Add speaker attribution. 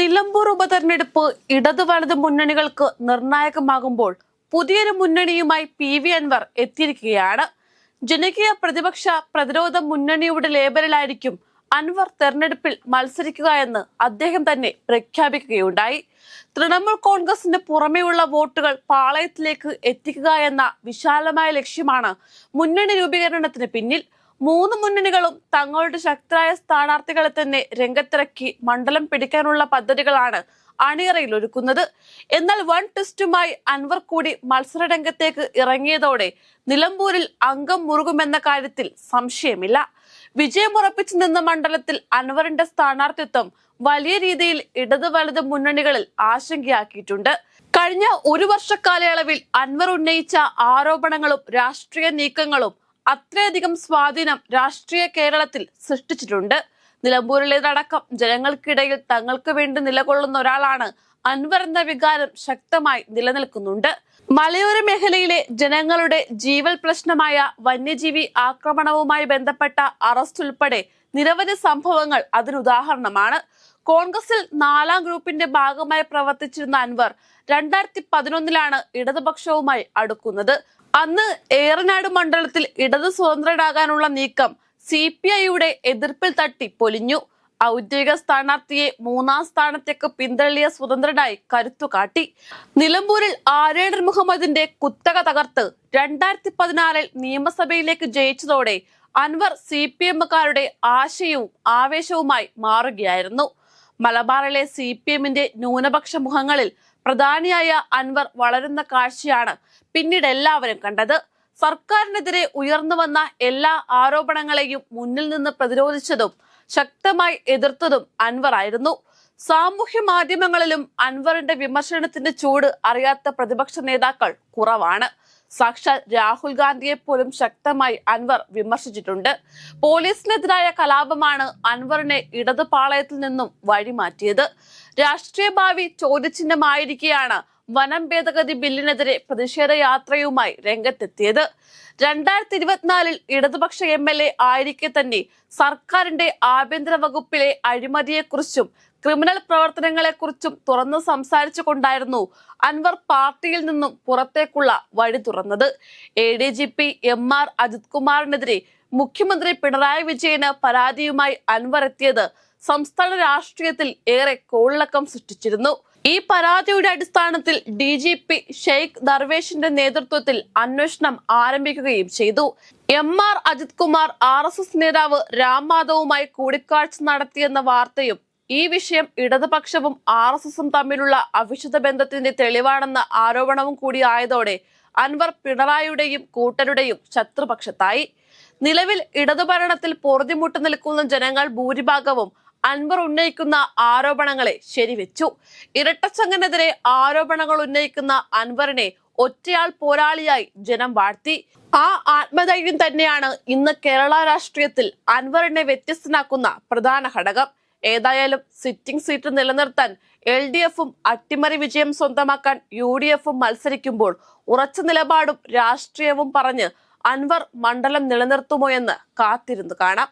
Speaker 1: നിലമ്പൂർ ഉപതെരഞ്ഞെടുപ്പ് ഇടതു വലത് മുന്നണികൾക്ക് നിർണായകമാകുമ്പോൾ പുതിയൊരു മുന്നണിയുമായി PV അൻവർ എത്തിയിരിക്കുകയാണ്. ജനകീയ പ്രതിപക്ഷ പ്രതിരോധ മുന്നണിയുടെ ലേബലിലായിരിക്കും അൻവർ തെരഞ്ഞെടുപ്പിൽ മത്സരിക്കുക എന്ന് അദ്ദേഹം തന്നെ പ്രഖ്യാപിക്കുകയുണ്ടായി. തൃണമൂൽ കോൺഗ്രസിന് പുറമെയുള്ള വോട്ടുകൾ പാളയത്തിലേക്ക് എത്തിക്കുക എന്ന വിശാലമായ ലക്ഷ്യമാണ് മുന്നണി രൂപീകരണത്തിന് പിന്നിൽ. മൂന്ന് മുന്നണികളും തങ്ങളുടെ ശക്തരായ സ്ഥാനാർത്ഥികളെ തന്നെ രംഗത്തിറക്കി മണ്ഡലം പിടിക്കാനുള്ള പദ്ധതികളാണ് അണിയറയിൽ ഒരുക്കുന്നത്. എന്നാൽ വൺ ടെസ്റ്റുമായി അൻവർ കൂടി മത്സരരംഗത്തേക്ക് ഇറങ്ങിയതോടെ നിലമ്പൂരിൽ അംഗം മുറുകുമെന്ന കാര്യത്തിൽ സംശയമില്ല. വിജയമുറപ്പിച്ചു നിന്ന മണ്ഡലത്തിൽ അൻവറിന്റെ സ്ഥാനാർത്ഥിത്വം വലിയ രീതിയിൽ ഇടത് വലത് മുന്നണികളിൽ ആശങ്കയാക്കിയിട്ടുണ്ട്. കഴിഞ്ഞ ഒരു വർഷക്കാലയളവിൽ അൻവർ ഉന്നയിച്ച ആരോപണങ്ങളും രാഷ്ട്രീയ നീക്കങ്ങളും അത്രയധികം സ്വാധീനം രാഷ്ട്രീയ കേരളത്തിൽ സൃഷ്ടിച്ചിട്ടുണ്ട്. നിലമ്പൂരിലേതടക്കം ജനങ്ങൾക്കിടയിൽ തങ്ങൾക്ക് വേണ്ടി നിലകൊള്ളുന്ന ഒരാളാണ് അൻവർ എന്ന വികാരം ശക്തമായി നിലനിൽക്കുന്നുണ്ട്. മലയോര മേഖലയിലെ ജനങ്ങളുടെ ജീവൽ പ്രശ്നമായ വന്യജീവി ആക്രമണവുമായി ബന്ധപ്പെട്ട അറസ്റ്റ് ഉൾപ്പെടെ നിരവധി സംഭവങ്ങൾ അതിനുദാഹരണമാണ്. കോൺഗ്രസിൽ 4ാം ഗ്രൂപ്പിന്റെ ഭാഗമായി പ്രവർത്തിച്ചിരുന്ന അൻവർ 2011 ഇടതുപക്ഷവുമായി അടുക്കുന്നത്. അന്ന് ഏറനാട് മണ്ഡലത്തിൽ ഇടത് സ്വതന്ത്രനാകാനുള്ള നീക്കം CPIയുടെ എതിർപ്പിൽ തട്ടി പൊലിഞ്ഞു. ഔദ്യോഗിക സ്ഥാനാർത്ഥിയെ 3ാം സ്ഥാനത്തേക്ക് പിന്തള്ളിയ സ്വതന്ത്രനായി കരുത്തുകാട്ടി. നിലമ്പൂരിൽ ആരേടർ മുഹമ്മദിന്റെ കുത്തക തകർത്ത് 2016 നിയമസഭയിലേക്ക് ജയിച്ചതോടെ അൻവർ CPMകാരുടെ ആശയവും ആവേശവുമായി മാറുകയായിരുന്നു. മലബാറിലെ CPMന്റെ ന്യൂനപക്ഷ മുഖങ്ങളിൽ പ്രധാനിയായ അൻവർ വളരുന്ന കാഴ്ചയാണ് പിന്നീട് എല്ലാവരും കണ്ടത്. സർക്കാരിനെതിരെ ഉയർന്നു വന്ന എല്ലാ ആരോപണങ്ങളെയും മുന്നിൽ നിന്ന് പ്രതിരോധിച്ചതും ശക്തമായി എതിർത്തതും അൻവർ ആയിരുന്നു. സാമൂഹ്യ മാധ്യമങ്ങളിലും അൻവറിന്റെ വിമർശനത്തിന്റെ ചൂട് അറിയാത്ത പ്രതിപക്ഷ നേതാക്കൾ കുറവാണ്. സാക്ഷാൽ രാഹുൽ ഗാന്ധിയെ പോലും ശക്തമായി അൻവർ വിമർശിച്ചിട്ടുണ്ട്. പോലീസിനെതിരായ കലാപമാണ് അൻവറിനെ ഇടതു പാളയത്തിൽ നിന്നും വഴിമാറ്റിയത്. രാഷ്ട്രീയ ഭാവി ചോദ്യചിഹ്നമായിരിക്കെയാണ് വനം ഭേദഗതി ബില്ലിനെതിരെ പ്രതിഷേധ യാത്രയുമായി രംഗത്തെത്തിയത്. 2024 ഇടതുപക്ഷ MLA ആയിരിക്കെ തന്നെ സർക്കാരിന്റെ ആഭ്യന്തര വകുപ്പിലെ അഴിമതിയെക്കുറിച്ചും ക്രിമിനൽ പ്രവർത്തനങ്ങളെക്കുറിച്ചും തുറന്നു സംസാരിച്ചു കൊണ്ടായിരുന്നു അൻവർ പാർട്ടിയിൽ നിന്നും പുറത്തേക്കുള്ള വഴി തുറന്നത്. ADGP MR അജിത് കുമാറിനെതിരെ മുഖ്യമന്ത്രി പിണറായി വിജയന് പരാതിയുമായി അൻവർ എത്തിയത് സംസ്ഥാന രാഷ്ട്രീയത്തിൽ ഏറെ കോളിളക്കം സൃഷ്ടിച്ചിരുന്നു. ഈ പരാതിയുടെ അടിസ്ഥാനത്തിൽ DGP ഷെയ്ഖ് ദർവേഷിന്റെ നേതൃത്വത്തിൽ അന്വേഷണം ആരംഭിക്കുകയും ചെയ്തു. MR അജിത് കുമാർ RSS നേതാവ് രാം മാധവുമായി കൂടിക്കാഴ്ച നടത്തിയെന്ന വാർത്തയും ഈ വിഷയം ഇടതുപക്ഷവും RSSും തമ്മിലുള്ള അവിശുദ്ധ ബന്ധത്തിന്റെ തെളിവാണെന്ന ആരോപണവും കൂടി ആയതോടെ അൻവർ പിണറായിയുടെയും കൂട്ടരുടെയും ശത്രുപക്ഷത്തായി. നിലവിൽ ഇടതുഭരണത്തിൽ പൊറുതിമുട്ട് നിൽക്കുന്ന ജനങ്ങൾ ഭൂരിഭാഗവും അൻവർ ഉന്നയിക്കുന്ന ആരോപണങ്ങളെ ശരിവെച്ചു. ഇരട്ടച്ചങ്ങനെതിരെ ആരോപണങ്ങൾ ഉന്നയിക്കുന്ന അൻവറിനെ ഒറ്റയാൾ പോരാളിയായി ജനം വാഴ്ത്തി. ആ ആത്മധൈര്യം തന്നെയാണ് ഇന്ന് കേരള രാഷ്ട്രീയത്തിൽ അൻവറിനെ വ്യത്യസ്തനാക്കുന്ന പ്രധാന ഘടകം. ഏതായാലും സിറ്റിംഗ് സീറ്റ് നിലനിർത്താൻ LDFും അട്ടിമറി വിജയം സ്വന്തമാക്കാൻ UDFും മത്സരിക്കുമ്പോൾ ഉറച്ച നിലപാടും രാഷ്ട്രീയവും പറഞ്ഞ് അൻവർ മണ്ഡലം നിലനിർത്തുമോ എന്ന് കാത്തിരുന്നു കാണാം.